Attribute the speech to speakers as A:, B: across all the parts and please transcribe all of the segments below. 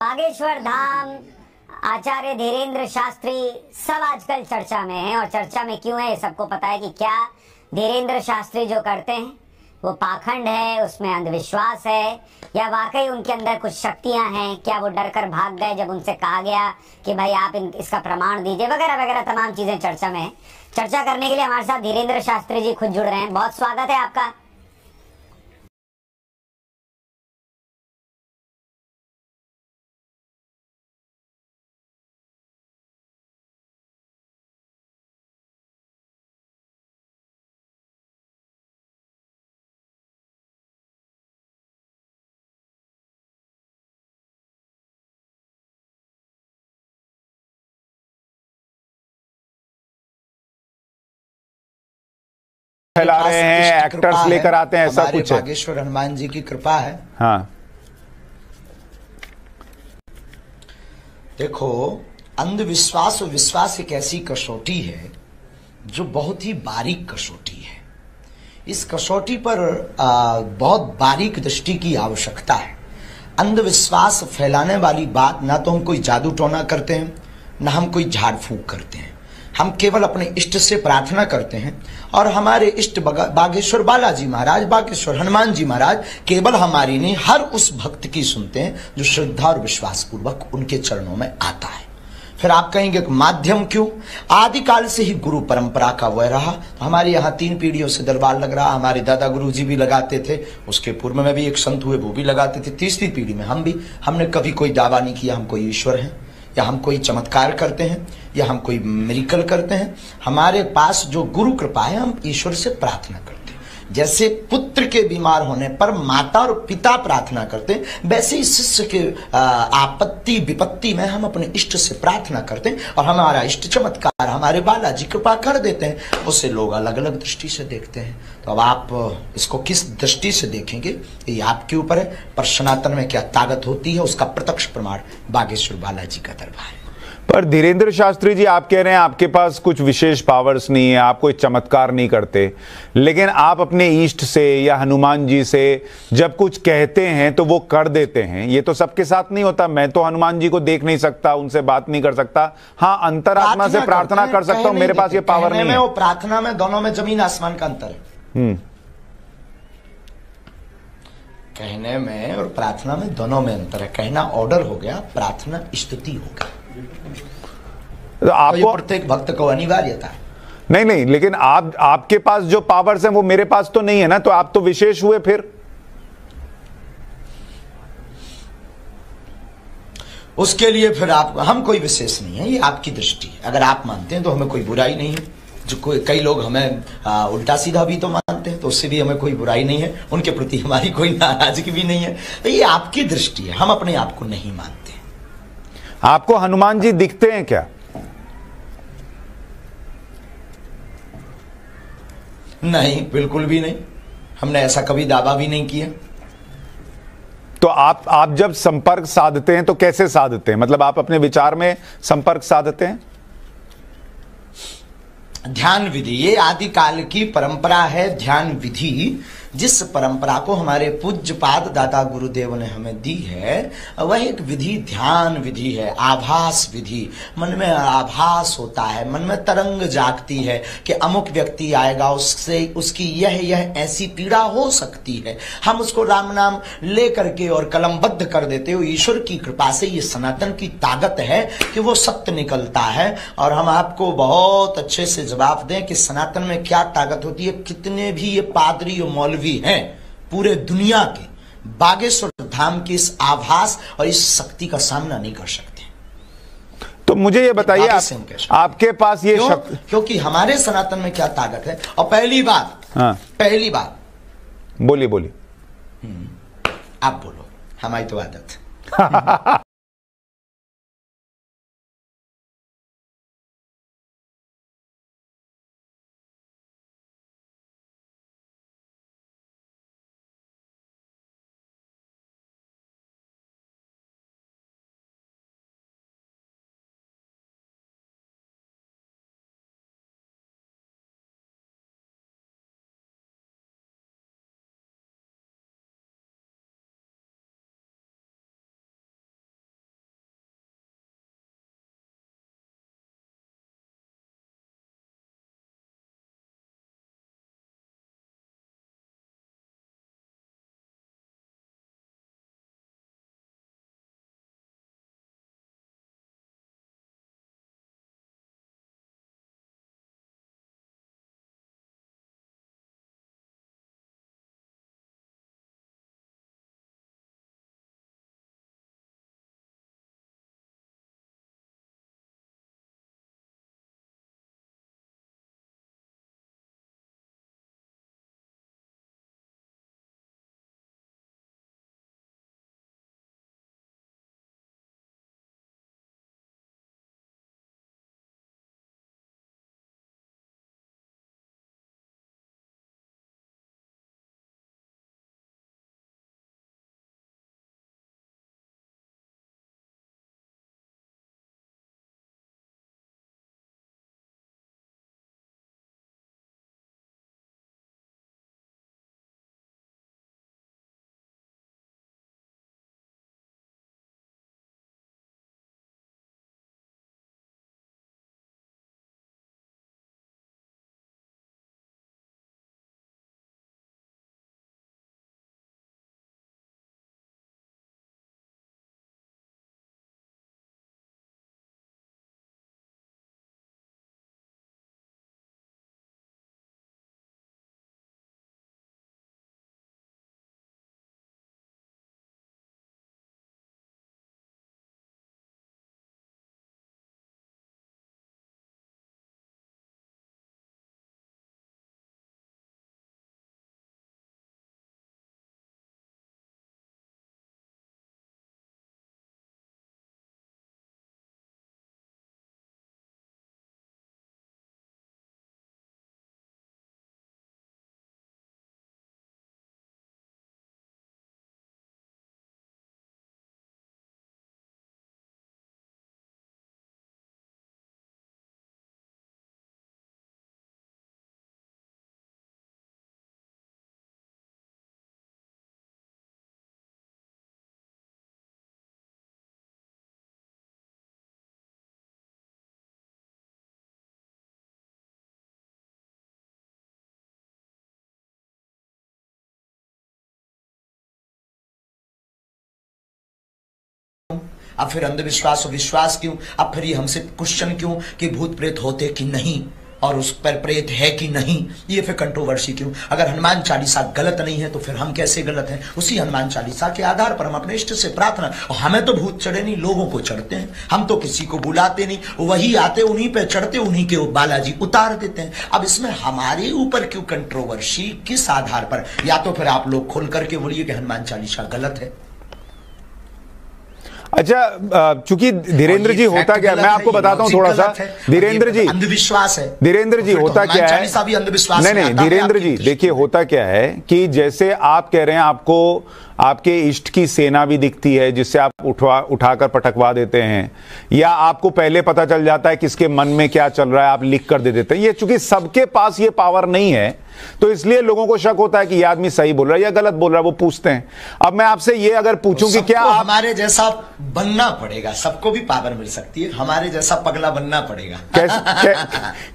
A: बागेश्वर धाम, आचार्य धीरेन्द्र शास्त्री सब आजकल चर्चा में है। और चर्चा में क्यों है, सबको पता है कि क्या धीरेन्द्र शास्त्री जो करते हैं वो पाखंड है, उसमें अंधविश्वास है, या वाकई उनके अंदर कुछ शक्तियां हैं। क्या वो डर कर भाग गए जब उनसे कहा गया कि भाई आप इसका प्रमाण दीजिए, वगैरह वगैरह तमाम चीजें चर्चा में है। चर्चा करने के लिए हमारे साथ धीरेन्द्र शास्त्री जी खुद जुड़ रहे हैं। बहुत स्वागत है आपका।
B: फैला रहे हैं, एक्टर्स लेकर आते हैं, ऐसा कुछ है।
C: बागेश्वर हनुमान जी की कृपा है।
B: हाँ,
C: देखो, अंधविश्वास और विश्वास एक ऐसी कसौटी है जो बहुत ही बारीक कसौटी है। इस कसौटी पर बहुत बारीक दृष्टि की आवश्यकता है। अंधविश्वास फैलाने वाली बात ना तो हम कोई जादू टोना करते हैं, ना हम कोई झाड़ फूंक करते हैं। हम केवल अपने इष्ट से प्रार्थना करते हैं और हमारे इष्ट बागेश्वर बालाजी महाराज, बागेश्वर हनुमान जी महाराज केवल हमारी नहीं, हर उस भक्त की सुनते हैं जो श्रद्धा और विश्वास पूर्वक उनके चरणों में आता है। फिर आप कहेंगे कि माध्यम क्यों? आदिकाल से ही गुरु परंपरा का वह रहा। तो हमारे यहाँ 3 पीढ़ियों से दरबार लग रहा। हमारे दादा गुरु जी भी लगाते थे, उसके पूर्व में भी एक संत हुए, वो भी लगाते थे। तीसरी पीढ़ी में हम भी। हमने कभी कोई दावा नहीं किया हम कोई ईश्वर हैं, या हम कोई चमत्कार करते हैं, या हम कोई मिरेकल करते हैं। हमारे पास जो गुरु कृपा है, हम ईश्वर से प्रार्थना करते हैं। जैसे पुत्र के बीमार होने पर माता और पिता प्रार्थना करते हैं, वैसे ही शिष्य के आपत्ति विपत्ति में हम अपने इष्ट से प्रार्थना करते हैं और हमारा इष्ट चमत्कार हमारे बालाजी कृपा कर देते हैं। उससे लोग अलग अलग दृष्टि से देखते हैं। तो अब आप इसको किस दृष्टि से देखेंगे ये आपके ऊपर है। पर सनातन में क्या ताकत होती है उसका प्रत्यक्ष प्रमाण बागेश्वर बालाजी का दरबार है।
B: पर धीरेन्द्र शास्त्री जी, आप कह रहे हैं आपके पास कुछ विशेष पावर्स नहीं है, आप कोई चमत्कार नहीं करते, लेकिन आप अपने ईष्ट से या हनुमान जी से जब कुछ कहते हैं तो वो कर देते हैं। ये तो सबके साथ नहीं होता। मैं तो हनुमान जी को देख नहीं सकता, उनसे बात नहीं कर सकता। हाँ, अंतरात्मा से प्रार्थना कर सकता हूं, मेरे पास ये पावर नहीं है।
C: वो प्रार्थना में दोनों में जमीन आसमान का अंतर है। कहने में और प्रार्थना में दोनों में अंतर है। कहना ऑर्डर हो गया, प्रार्थना स्तुति हो गया।
B: तो आपको
C: प्रत्येक भक्त को अनिवार्यता है।
B: नहीं, लेकिन आपके पास जो पावर्स हैं वो मेरे पास तो नहीं है ना, तो आप तो विशेष हुए। फिर
C: उसके लिए फिर आप, हम कोई विशेष नहीं है, ये आपकी दृष्टि है। अगर आप मानते हैं तो हमें कोई बुराई नहीं है। जो कई लोग हमें उल्टा सीधा भी तो मानते हैं, तो उससे भी हमें कोई बुराई नहीं है। उनके प्रति हमारी कोई नाराजगी भी नहीं है। तो ये आपकी दृष्टि है, हम अपने आप को नहीं मानते।
B: आपको हनुमान जी दिखते हैं क्या?
C: नहीं, बिल्कुल भी नहीं। हमने ऐसा कभी दावा भी नहीं किया।
B: तो आप जब संपर्क साधते हैं तो कैसे साधते हैं? मतलब आप अपने विचार में संपर्क साधते हैं?
C: ध्यान विधि, ये आदिकाल की परंपरा है। ध्यान विधि, जिस परंपरा को हमारे पूज्यपाद दादा गुरुदेव ने हमें दी है, वह एक विधि ध्यान विधि है। आभास विधि, मन में आभास होता है, मन में तरंग जागती है कि अमुक व्यक्ति आएगा, उससे उसकी यह ऐसी पीड़ा हो सकती है। हम उसको राम नाम ले करके और कलमबद्ध कर देते हो। ईश्वर की कृपा से ये सनातन की ताकत है कि वो सत्य निकलता है। और हम आपको बहुत अच्छे से जवाब दें कि सनातन में क्या ताकत होती है। कितने भी ये पादरी और मौलवी हैं पूरे दुनिया के, बागेश्वर धाम की इस आभास और इस शक्ति का सामना नहीं कर सकते।
B: तो मुझे ये बताइए, आपके पास ये शक्ति,
C: क्योंकि हमारे सनातन में क्या ताकत है। और पहली बात,
B: हाँ,
C: पहली बात,
B: बोलिए।
C: आप बोलो, हमारी तो आदत अब फिर अंधविश्वास और विश्वास क्यों? अब फिर ये हमसे क्वेश्चन क्यों कि भूत प्रेत होते कि नहीं और उस पर प्रेत है कि नहीं, ये फिर कंट्रोवर्सी क्यों? अगर हनुमान चालीसा गलत नहीं है तो फिर हम कैसे गलत हैं? उसी हनुमान चालीसा के आधार पर हम अपने इष्ट से प्रार्थना, और हमें तो भूत चढ़े नहीं, लोगों को चढ़ते हैं। हम तो किसी को बुलाते नहीं, वही आते उन्हीं पे चढ़ते, उन्हीं के बालाजी उतार देते हैं। अब इसमें हमारे ऊपर क्यों कंट्रोवर्सी? किस आधार पर? या तो फिर आप लोग खोल करके बोलिए कि हनुमान चालीसा गलत है।
B: अच्छा, चूंकि धीरेन्द्र जी होता क्या, मैं आपको बताता हूं थोड़ा सा। धीरेन्द्र जी,
C: अंधविश्वास है।
B: धीरेन्द्र जी होता क्या है,
C: भी अंधविश्वास
B: नहीं धीरेन्द्र जी देखिए, होता क्या है कि जैसे आप कह रहे हैं आपको आपके इष्ट की सेना भी दिखती है जिससे आप उठाकर पटकवा देते हैं, या आपको पहले पता चल जाता है किसके मन में क्या चल रहा है, आप लिख कर दे देते हैं। ये चूंकि सबके पास ये पावर नहीं है तो इसलिए लोगों को शक होता है कि ये आदमी सही बोल रहा है या गलत बोल रहा है, वो पूछते हैं। अब मैं आपसे ये अगर पूछूं कि क्या
C: हमारे जैसा बनना पड़ेगा, सबको भी पावर मिल सकती है, हमारे जैसा पगला बनना पड़ेगा।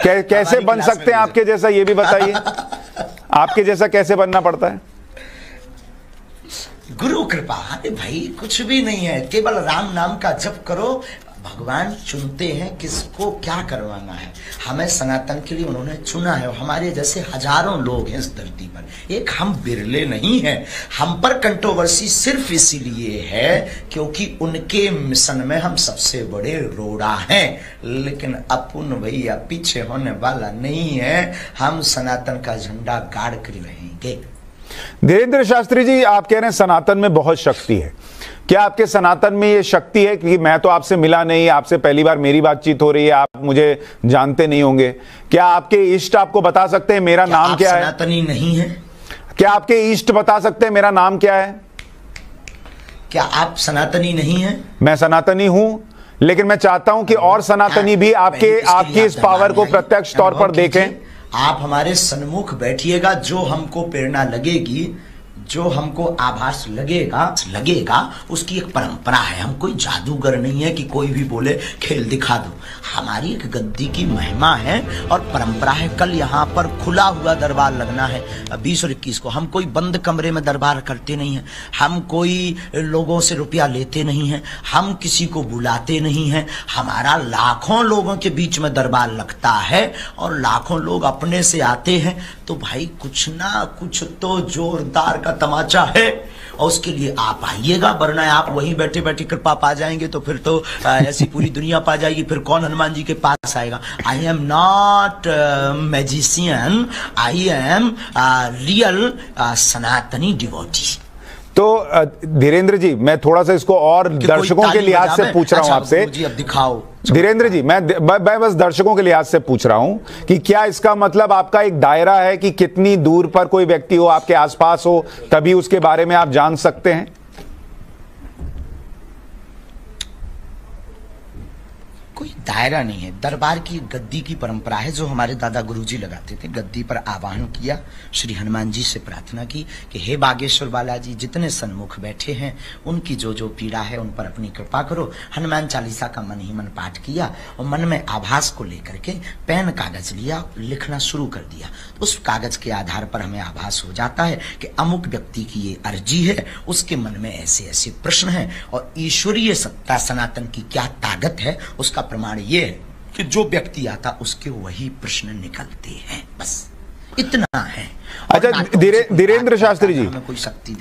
B: कैसे बन सकते हैं आपके जैसा, ये भी बताइए। आपके जैसा कैसे बनना पड़ता है?
C: गुरु कृपा। अरे भाई कुछ भी नहीं है, केवल राम नाम का जप करो। भगवान चुनते हैं किसको क्या करवाना है। हमें सनातन के लिए उन्होंने चुना है। हमारे जैसे हजारों लोग हैं इस धरती पर, एक हम बिरले नहीं हैं। हम पर कंट्रोवर्सी सिर्फ इसीलिए है क्योंकि उनके मिशन में हम सबसे बड़े रोड़ा हैं, लेकिन अपन भैया पीछे होने वाला नहीं है। हम सनातन का झंडा गाड़ कर रहेंगे।
B: धीरेन्द्र शास्त्री जी, आप कह रहे हैं सनातन में बहुत शक्ति है। क्या आपके सनातन में ये शक्ति है? कि मैं तो आपसे मिला नहीं, आपसे पहली बार मेरी बातचीत हो रही है, आप मुझे जानते नहीं होंगे। क्या आपके इष्ट आपको बता सकते हैं मेरा नाम क्या है?
C: सनातनी नहीं है?
B: क्या आपके इष्ट बता सकते हैं मेरा नाम क्या है?
C: क्या आप सनातनी नहीं है?
B: मैं सनातनी हूं, लेकिन मैं चाहता हूं कि और सनातनी भी आपकी इस पावर को प्रत्यक्ष तौर पर देखें।
C: आप हमारे सन्मुख बैठिएगा, जो हमको प्रेरणा लगेगी, जो हमको आभास लगेगा उसकी एक परंपरा है। हम कोई जादूगर नहीं है कि कोई भी बोले खेल दिखा दो। हमारी एक गद्दी की महिमा है और परंपरा है। कल यहाँ पर खुला हुआ दरबार लगना है 20 और 21 को। हम कोई बंद कमरे में दरबार करते नहीं है, हम कोई लोगों से रुपया लेते नहीं है, हम किसी को बुलाते नहीं है। हमारा लाखों लोगों के बीच में दरबार लगता है और लाखों लोग अपने से आते हैं। तो भाई कुछ ना कुछ तो जोरदार का तमाचा है और उसके लिए आप आइएगा, वरना आप वहीं बैठे बैठे कृपा पा जाएंगे तो फिर तो ऐसी पूरी दुनिया पा जाएगी। फिर कौन हनुमान जी के पास आएगा? I am not magician, I am real सनातनी डिवोटी।
B: तो धीरेन्द्र जी, मैं थोड़ा सा इसको और दर्शकों के लिहाज से पूछ रहा हूं आपसे।
C: जी अब दिखाओ।
B: धीरेन्द्र जी, मैं बस दर्शकों के लिहाज से पूछ रहा हूं कि क्या इसका मतलब आपका एक दायरा है कि कितनी दूर पर कोई व्यक्ति हो, आपके आसपास हो, तभी उसके बारे में आप जान सकते हैं?
C: कोई दायरा नहीं है। दरबार की गद्दी की परंपरा है जो हमारे दादा गुरुजी लगाते थे। गद्दी पर आह्वान किया, श्री हनुमान जी से प्रार्थना की कि हे बागेश्वर बालाजी, जितने सन्मुख बैठे हैं उनकी जो जो पीड़ा है उन पर अपनी कृपा करो। हनुमान चालीसा का मन ही मन पाठ किया और मन में आभास को लेकर के पेन कागज लिया, लिखना शुरू कर दिया। उस कागज के आधार पर हमें आभास हो जाता है कि अमुक व्यक्ति की ये अर्जी है, उसके मन में ऐसे ऐसे प्रश्न हैं और ईश्वरीय सत्ता सनातन की क्या ताकत है उसका प्रमाण ये है कि जो व्यक्ति आता उसके वही प्रश्न निकलते हैं। बस इतना है।
B: अच्छा धीरेन्द्र शास्त्री जी,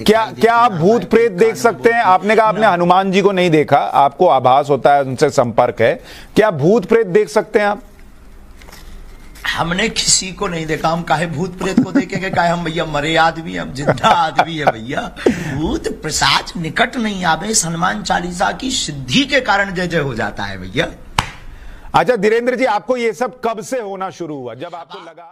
B: क्या आप भूत प्रेत देख सकते हैं? आपने कहा आपने हनुमान जी को नहीं देखा, आपको आभास होता है, उनसे संपर्क है। क्या भूत प्रेत देख सकते हैं आप?
C: हमने किसी को नहीं देखा। हम काहे भूत प्रेत को देखेंगे? काहे हम भैया मरे आदमी, हम जिंदा आदमी है भैया। भूत प्रसाद निकट नहीं आवे। इस हनुमान चालीसा की सिद्धि के कारण जय जय हो जाता है भैया।
B: अच्छा धीरेन्द्र जी, आपको ये सब कब से होना शुरू हुआ? जब आपको लगा